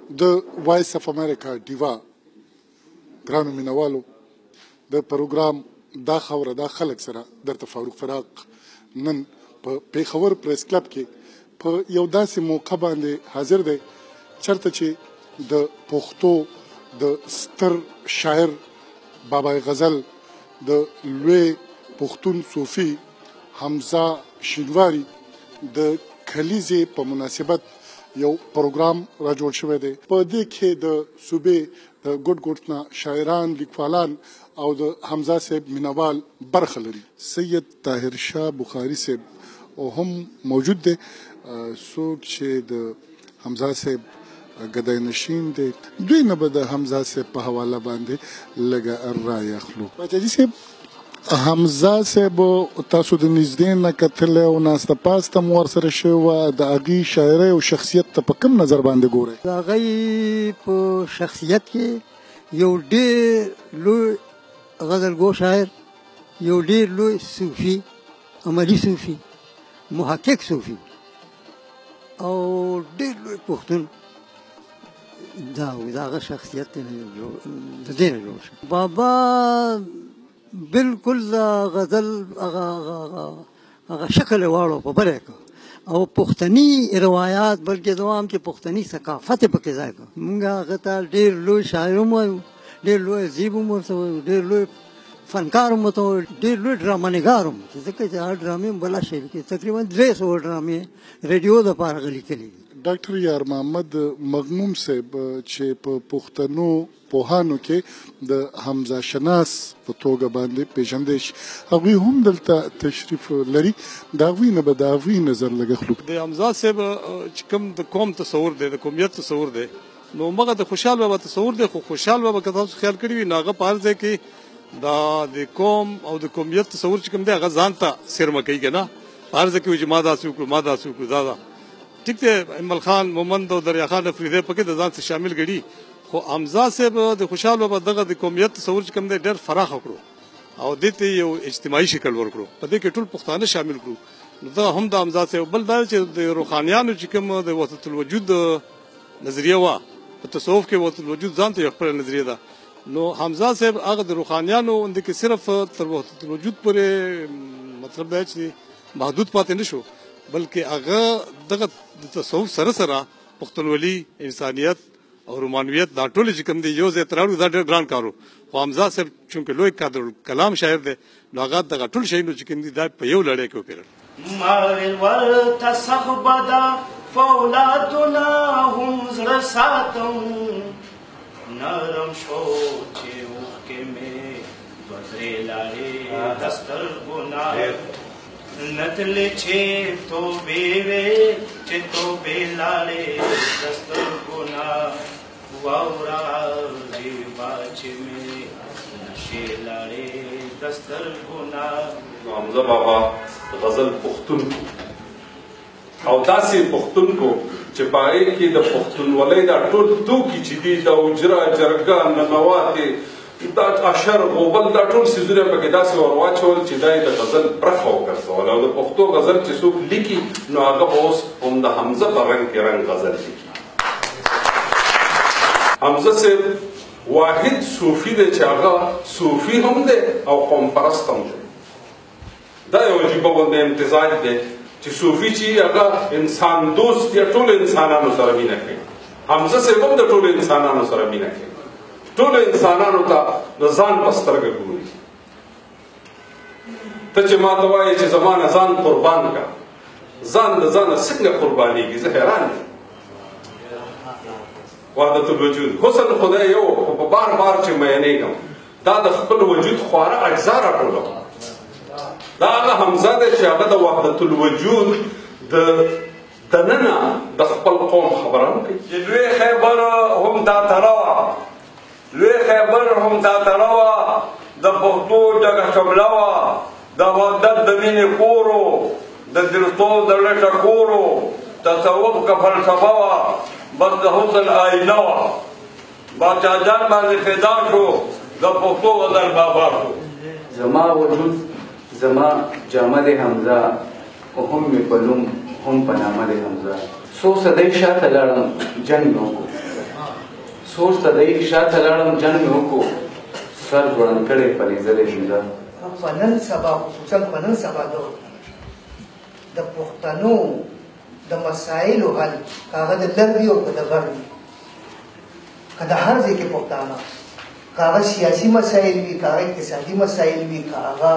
د وایس اف امریکا ډیوا ګرانو مینوالو د پروګرام دا خبره دا خلک سره درته فاروق فراق نن په پیښور پریس کلب کې په یو داسې موقع باندې حاضر دی چرته چې د پښتو د ستر شاعر بابا غزل د لوی پښتون صوفي حمزه شینواري د کلیزې په مناسبت یو پروګرام را جوړ شوی دی په دې کې د صوبې د ګډ ګډ نه شاعران لیکوالان او د حمزه صاحب مینوال برخه لري سید طاهر شاه بخاري صاحب او هم موجود دی څوک چې د حمزه صاحب ګدای نشین دی دوی نه به د حمزه صاحب په حواله باندې لږه رایې اخلو باچاجي صاحب حمزه صاحب تاسو د نږدې نه کتلی او ناسته پاسته مو ورسره شوې وه د هغې شاعرۍ او شخصیت ته په کوم نظر باندې ګورئ د هغې په شخصیت کې یو ډېر لوی غزلګو شاعر یو ډېر لوی صوفي عملي صوفي محقق صوفي او ډېر لوی پښتون دا و د هغه شخصیت د دې نه جوړ شو بابا بالکل د غزل هغه شکل یې واړو په بله کړ او پښتني روایات بلکې دوام چې پښتني ثقافت یې پکې ځای کړ موږ هغه ته ډېر لوی شاعر هم وایو ډېر لوی ادیب هم ورته وایو ډېر لوی فنکار هم ورته وایو ډېر لوی ډرامه‌نګار هم ځکه چې هغه ډرامې هم بله شعر کې تقریبا 200 ډرامې ریډیو دپاره هغه لیکلي دي ډاکټر یار محمد مغنوم صاحب چې په پښتنو پوهانو کې د حمزه شناس په توګه باندې پیژندل شي هغوی هم دلته تشریف لري د هغوی نه به د هغوی نظر لږ اخلو د حمزه صاحب چې کوم د قوم تصور دی د قومیت تصور دی نو مغه د خوشحال بابا تصور دی خو خوشحال بابا که تاسو خیال کړي وي نو هغه په هر ځای کې د قوم او د قومیت تصور چې کوم دی هغه ځان ته څیرمه کوي که نه په هر ځای کې وایي چې ما داسې وکړو ما داسې وکړو دا ټیک دی ایمل خان مومند او دریا خان افریدی پکې د ځان څخه شامل ګړي خو حمزه صاحب د خوشحال بابا دغه د قومیت تصور چې کوم دی ډېر فراخ کړو او دې ته یو اجتماعي شکل ورکړو په دې کې ټول پښتانه شامل کړو نو دا هم د حمزه صاحب بل دا چې د روحانیانو چې کوم د وحدت الوجود نظریه وه په تصوف کې وحدت الوجود ځان ته یو خپله نظریه ده نو حمزه صاحب هغه د روحانیانو کې صرف تر وحدت الوجود پورې مطلب دا چې محدود پاتې نه شو بلکې هغه دغه د تصوف سره سره پښتونولي انسانیت او رومانویت دا ټول چې کوم دی یو ځای ته راوړو دا ډېر ګران کار و خو حمزه صاحب چونکې لوی قادر کلام شاعر دی نو هغه دغه ټول شیانو چې کوم دي دا په یو لړۍ کې وپېرل ماویل ورته سخبه ده فولادونه هم زړه ساتم نرم شو چې اوښکې مې دوه درې لارې د سترګو نه نتلې چې توبې وې چې توبې لاړې د سترګو نه واوره زیبا چې مې نشې لاړې د سترګو نه حمزه بابا غزل پښتون او داسې پښتون کو چې په هغې کې د پښتونولۍ دا ټول توکي چې دي د اجره جرګه ننواتې دا اشر غوبل دا ټول څیزونه پکې داسې ور واچول چې دا یې د غزل برخه وګرځول او د پښتو غزل چې څوک لیکي نو هغه به اوس هم د حمزه په رنګ کې رنګ غزل لیکي حمزه صاحب واحد صوفي دی چې هغه صوفي هم دی او قوم پرست هم دی دا یو عجیبه غوندې امتزاج دی چې صوفي چې هغه انسان دوست یا ټولو انسانانو سره مینه کوي حمزه صاحب هم د ټولو انسانانو سره مینه کوي ټولو انسانانو ته د ځان په سترګه ګوري ته چې ما ته وایې چې زما نه ځان قربان کړه ځان د ځانه څنګه قربانېږي زه حیران یم وحدت الوجود حسن خدای یو خو په بار بار چې میینېږم دا د خپل وجود خواره اجزا راټولوم دا هغه حمزه دی چې هغه د وحدت الوجود د دننه د خپل قوم خبره نه کوي چې لوی خیبر هم دا تړوه لوی خیبر هم دا تړوه د پښتو ډکه شمله وه د وحدت د مینې کورو د درستو د لټه کورو تصوف که فلسفه وه بس د حسن آینه وه باچا جان باندې پیدا شو د پښتو غزل بابا شو زما وجود زما جامه د حمزه او هم مې په نوم هم په نامه د حمزه څو صدۍ شاته لاړم جنګ مې وکړو سوچ ته دی شاته لاړم جنګ مې وکړو سر ځوړند کړی په لیدلې حمزه په نن سبا خصوصا په نن سبا د پښتنو د مسایلو حل که هغه د لږ وي او که د غر وي که د هر ځای کې پښتانه که هغه سیاسي مسایل وي که هغه اقتصادي مسایل وي که هغه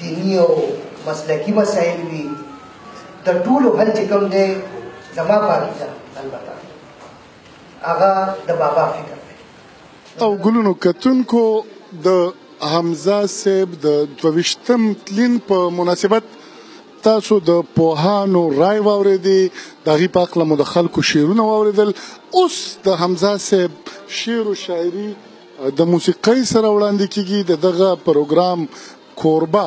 دیني او مسلکي مسایل وي د ټولو حل چې کوم دی زما په عقیده البته هغه د بابا فکر دی او ګلونو کتونکو د حمزه صاحب د 22م تلین په مناسبت تاسو د پوهانو رای واورېدې د هغې په هکله مو د خلکو شعرونه واورېدل اوس د حمزه صاحب شعر و شاعري د موسیقۍ سره وړاندې کیږي د دغه پروګرام کوربه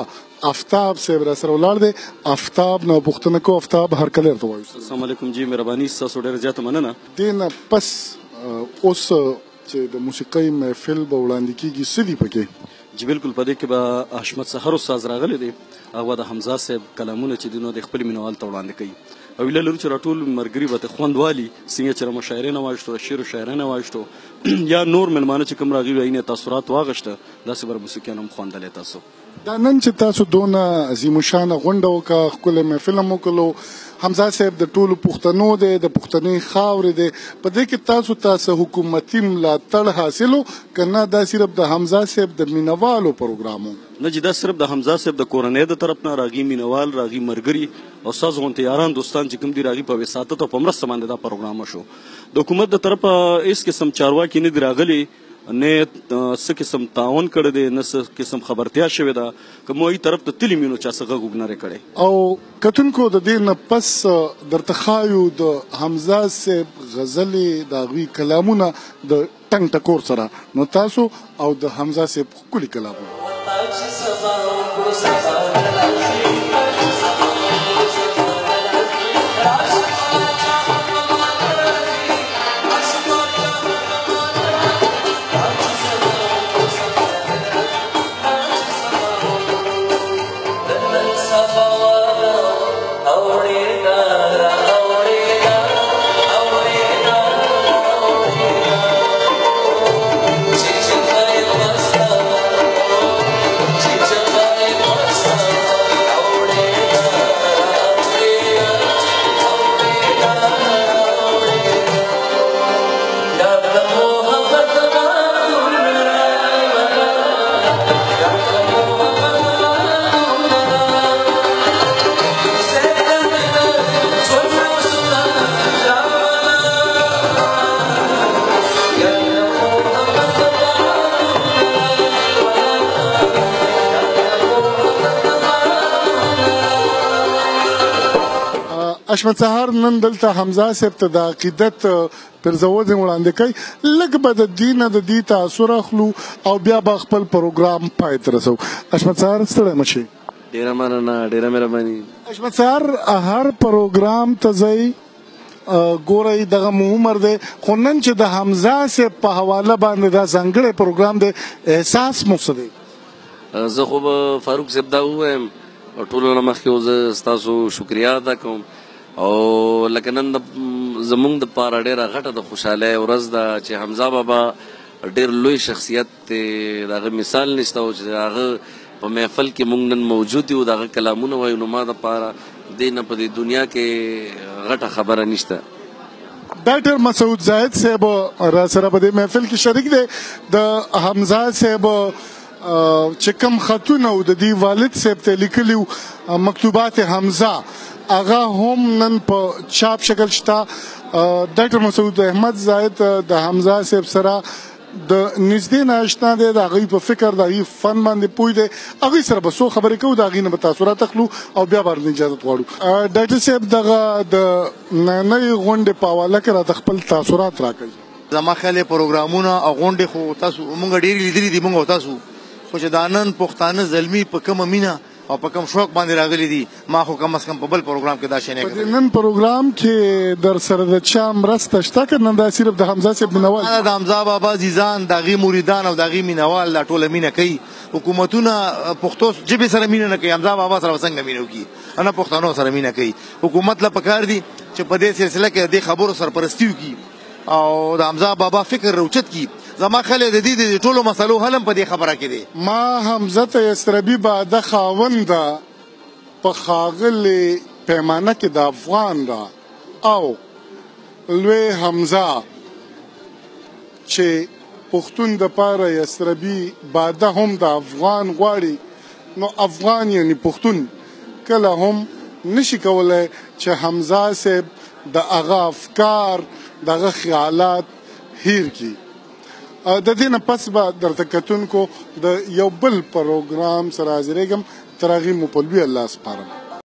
آفتاب صاحب را سره ولاړ دی آفتاب نه پوښتنه کوو آفتاب هرکلی درته وایو السلام علیکم جی مهرباني ستاسو ډېره زیاته مننه دې نه پس اوس چې د موسیقۍ محفل به وړاندې کیږي څه دي پکې جی بالکل په دې کې به حشمت سحر استاد راغلی دی هغه د حمزه صاحب کلامونه چې دي نو د خپل مینوال ته وړاندې کوي او هیله لرو چې راټول ملګري به ته خوند والي څنګه چې مشاعرې نه واوښتو شعر و شاعرۍ نه واوښتو یا نور مېلمانه چې کوم راغلي وي یې تاثرات واغشته داسې به موسیقیان هم خوندلی تاسو دا نن چې تاسو دونه عظیم الشانه غونډه وکړه ښکلی محفل هم وکړلو حمزه صاحب د ټولو پښتنو دی د پښتنې خاورې دی په دې کې تاسو ته حکومتي ملاتړ حاصل و که نه دا صرف د حمزه صاحب د مینوالو پروګرام و نه چې دا صرف د حمزه صاحب د کورنۍ د طرف نه راغي مینوال راغي ملګري او ستاسو غوندې یاران دوستان چې کوم دي راغي په وساطت او په مرسته باندې دا پروګرام وشو د حکومت د طرفه هېڅ قسم چارواکي نه دي راغلي نه څه قسم تعاون کړی دی نه څه قسم خبرتیا شوې ده که مو ای طرف ته تللي مینو چا څه غږ وګنرې کړی او کتونکو د دې نه پس درته ښایو د حمزه صاحب غزلې د هغوی کلامونه د ټنګ ټکور سره نو تاسو او د حمزه صاحب ښکلي کلامونه حشمت سحر نن دلته حمزه صاحب ته د عقیدت پرزول وړاندې کوي لږ به د دې نه د دې تاثر اخلو او بیا به خپل پروګرام پای ته رسو حشمت سحر ستړی مه شئ ډېره مننه ډېره مهرباني حشمت سحر هر پروګرام ته ځئ ګورئ دغه مو عمر دی خو نن چې د حمزه صاحب په حواله باندې دا ځانګړی پروګرام دی احساس مو څه دی زه خو به فاروق صاحب دا ووایم ټولو نه مخکې زه ستاسو شکریا ادا کوم او لکه نن زمونږ دپاره ډېره غټه د خوشحالۍ ورځ ده چې حمزه بابا ډېر لوی شخصیت دی د هغه مثال نشته او چې د هغه په محفل کې مونږ نن موجود یو د هغه کلامونه وایو نو ما دپاره دې نه په دې دنیا کې غټه خبره نشته ډاکټر مسعود زاهد صاحب را سره په دې محفل کې شریک دی د حمزه صاحب چې کوم خطونه او د دې والد صاحب ته لیکلي مکتوبات حمزه هغه هم نن په چاپ شکل شته ډاکټر مسعود احمد زاهد د حمزه صاحب سره د نږدې نه اشنا دی د هغوی په فکر د هغوی فن باندې پوه دی هغوی سره به څو خبرې کوو د هغوی نه به تاثرات اخلو او بیا باندې اجازت غواړو ډاکټر صاحب دغه د نننۍ غونډې په حواله کې راته خپل تاثرات راکوي زما خیال پروګرامونه او غونډې خو تاسو مونږ ډېرې لیدلي دي مونږ او تاسو خو چې دا نن پښتانه زلمي په کومه مینه او په کوم شوق باندې راغلي دي ما خو کم از کم په بل پروګرام کې دا شی نه کړی نن پروګرام کې در سره د چا مرسته شته که نه دا صرف د حمزه صاحب مینوال د حمزه بابا عزیزان د هغې مریدان او د هغې مینوال دا ټوله مینه کوي حکومتونه پښتو ژبې سره مینه نه کوي حمزه بابا سره به څنګه مینه وکړي نه پښتنو سره مینه کوي حکومت له پکار دي چې په دې سلسله کې د دې خبرو سرپرستي وکړي او د حمزه بابا فکر روچت کی زما خلک د دې د ټولو مسلو حل هم په دې خبره کې دی. ما حمزه یسربي باده خاونده په ښاغلې پیمانه کې د افغان را او لوی حمزه چې پښتون د پاره یسربي باده هم د افغان غواړي نو افغان یعنی پښتون کله هم نشي کولای چې حمزه صاحب د هغه افکار دغه خیالات هیر کی. د دې نه پس به درته کتونکو د یو بل پروګرام سره حاضرېږم تر هغې مو په لوی الله سپارم.